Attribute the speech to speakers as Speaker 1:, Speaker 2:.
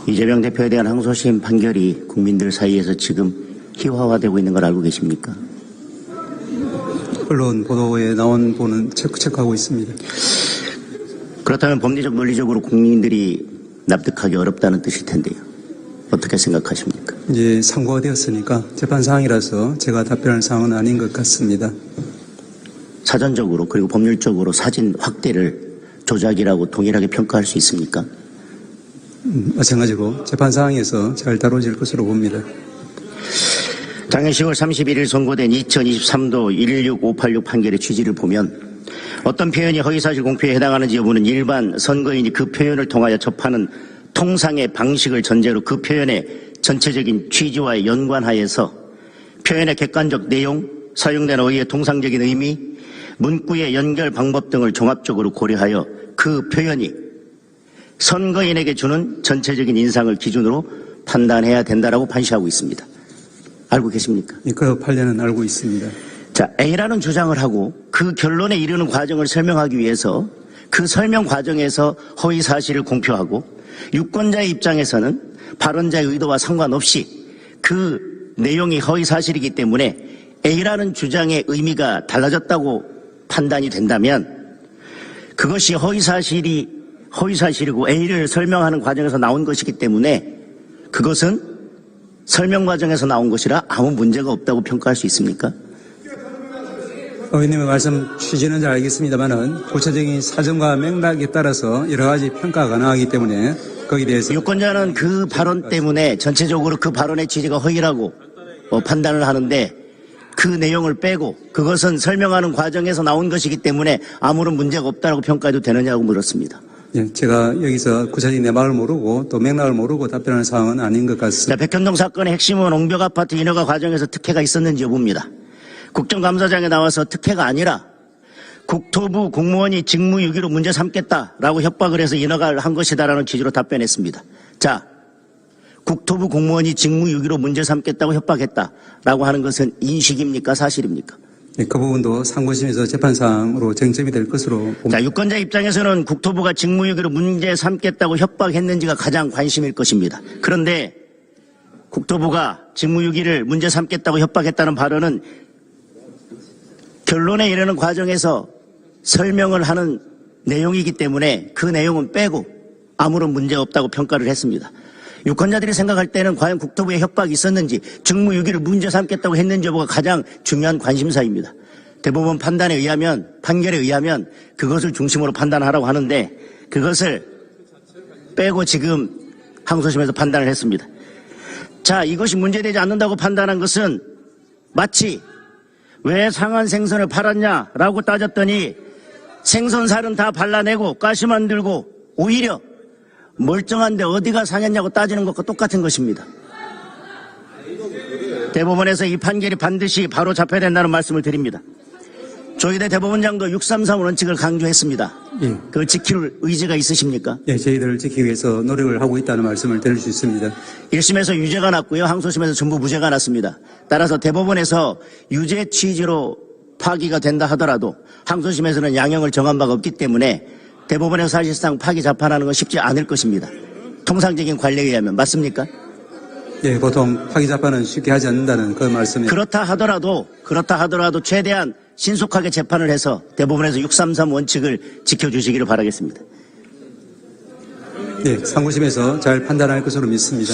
Speaker 1: 이재명 대표에 대한 항소심 판결이 국민들 사이에서 지금 희화화되고 있는 걸 알고 계십니까?
Speaker 2: 언론 보도에 나온 부분은 체크하고 있습니다.
Speaker 1: 그렇다면 법리적 논리적으로 국민들이 납득하기 어렵다는 뜻일 텐데요. 어떻게 생각하십니까?
Speaker 2: 이제 상고가 되었으니까 재판 사항이라서 제가 답변할 사항은 아닌 것 같습니다.
Speaker 1: 사전적으로 그리고 법률적으로 사진 확대를 조작이라고 동일하게 평가할 수 있습니까?
Speaker 2: 마찬가지로 재판 사항에서 잘 다뤄질 것으로 봅니다.
Speaker 1: 작년 10월 31일 선고된 2023도 16586 판결의 취지를 보면 어떤 표현이 허위사실 공표에 해당하는지 여부는 일반 선거인이 그 표현을 통하여 접하는 통상의 방식을 전제로 그 표현의 전체적인 취지와의 연관하에서 표현의 객관적 내용, 사용된 어휘의 통상적인 의미, 문구의 연결 방법 등을 종합적으로 고려하여 그 표현이 선거인에게 주는 전체적인 인상을 기준으로 판단해야 된다라고 판시하고 있습니다. 알고 계십니까?
Speaker 2: 그 판례는 알고 있습니다.
Speaker 1: 자, A라는 주장을 하고 그 결론에 이르는 과정을 설명하기 위해서 그 설명 과정에서 허위 사실을 공표하고 유권자의 입장에서는 발언자의 의도와 상관없이 그 내용이 허위 사실이기 때문에 A라는 주장의 의미가 달라졌다고 판단이 된다면 그것이 허위 사실이고 A를 설명하는 과정에서 나온 것이기 때문에 그것은 설명 과정에서 나온 것이라 아무 문제가 없다고 평가할 수 있습니까?
Speaker 2: 의원님의 말씀 취지는 잘 알겠습니다만은 구체적인 사정과 맥락에 따라서 여러 가지 평가가 가능하기 때문에 거기에 대해서
Speaker 1: 유권자는 그 발언 때문에 전체적으로 그 발언의 취지가 허위라고 판단을 하는데 그 내용을 빼고 그것은 설명하는 과정에서 나온 것이기 때문에 아무런 문제가 없다고 평가해도 되느냐고 물었습니다.
Speaker 2: 예, 제가 여기서 구체적인 내막을 모르고 또 맥락을 모르고 답변하는 사항은 아닌 것 같습니다.
Speaker 1: 자, 백현동 사건의 핵심은 옹벽 아파트 인허가 과정에서 특혜가 있었는지 여부입니다. 국정감사장에 나와서 특혜가 아니라 국토부 공무원이 직무유기로 문제 삼겠다라고 협박을 해서 인허가를 한 것이다라는 취지로 답변했습니다. 자, 국토부 공무원이 직무유기로 문제 삼겠다고 협박했다라고 하는 것은 인식입니까? 사실입니까?
Speaker 2: 예, 그 부분도 상고심에서 재판사항으로 쟁점이 될 것으로 봅니다.
Speaker 1: 자, 유권자 입장에서는 국토부가 직무유기로 문제 삼겠다고 협박했는지가 가장 관심일 것입니다. 그런데 국토부가 직무유기를 문제 삼겠다고 협박했다는 발언은 결론에 이르는 과정에서 설명을 하는 내용이기 때문에 그 내용은 빼고 아무런 문제 없다고 평가를 했습니다. 유권자들이 생각할 때는 과연 국토부에 협박이 있었는지 직무유기를 문제 삼겠다고 했는지 여부가 가장 중요한 관심사입니다. 대법원 판결에 의하면 그것을 중심으로 판단하라고 하는데 그것을 빼고 지금 항소심에서 판단을 했습니다. 자, 이것이 문제되지 않는다고 판단한 것은 마치 왜 상한 생선을 팔았냐라고 따졌더니 생선살은 다 발라내고 가시 만들고 오히려 멀쩡한데 어디가 상했냐고 따지는 것과 똑같은 것입니다. 대법원에서 이 판결이 반드시 바로 잡혀야 된다는 말씀을 드립니다. 조희대 대법원장도 633 원칙을 강조했습니다.
Speaker 2: 예.
Speaker 1: 그걸 지킬 의지가 있으십니까?
Speaker 2: 예, 저희들을 지키기 위해서 노력을 하고 있다는 말씀을 드릴 수 있습니다.
Speaker 1: 1심에서 유죄가 났고요. 항소심에서 전부 무죄가 났습니다. 따라서 대법원에서 유죄 취지로 파기가 된다 하더라도 항소심에서는 양형을 정한 바가 없기 때문에 대법원에서 사실상 파기 재판하는 건 쉽지 않을 것입니다. 통상적인 관례에 의하면 맞습니까?
Speaker 2: 예, 보통 파기 재판은 쉽게 하지 않는다는 그 말씀입니다.
Speaker 1: 그렇다 하더라도 최대한 신속하게 재판을 해서 대법원에서 633 원칙을 지켜주시기를 바라겠습니다.
Speaker 2: 예, 상고심에서 잘 판단할 것으로 믿습니다.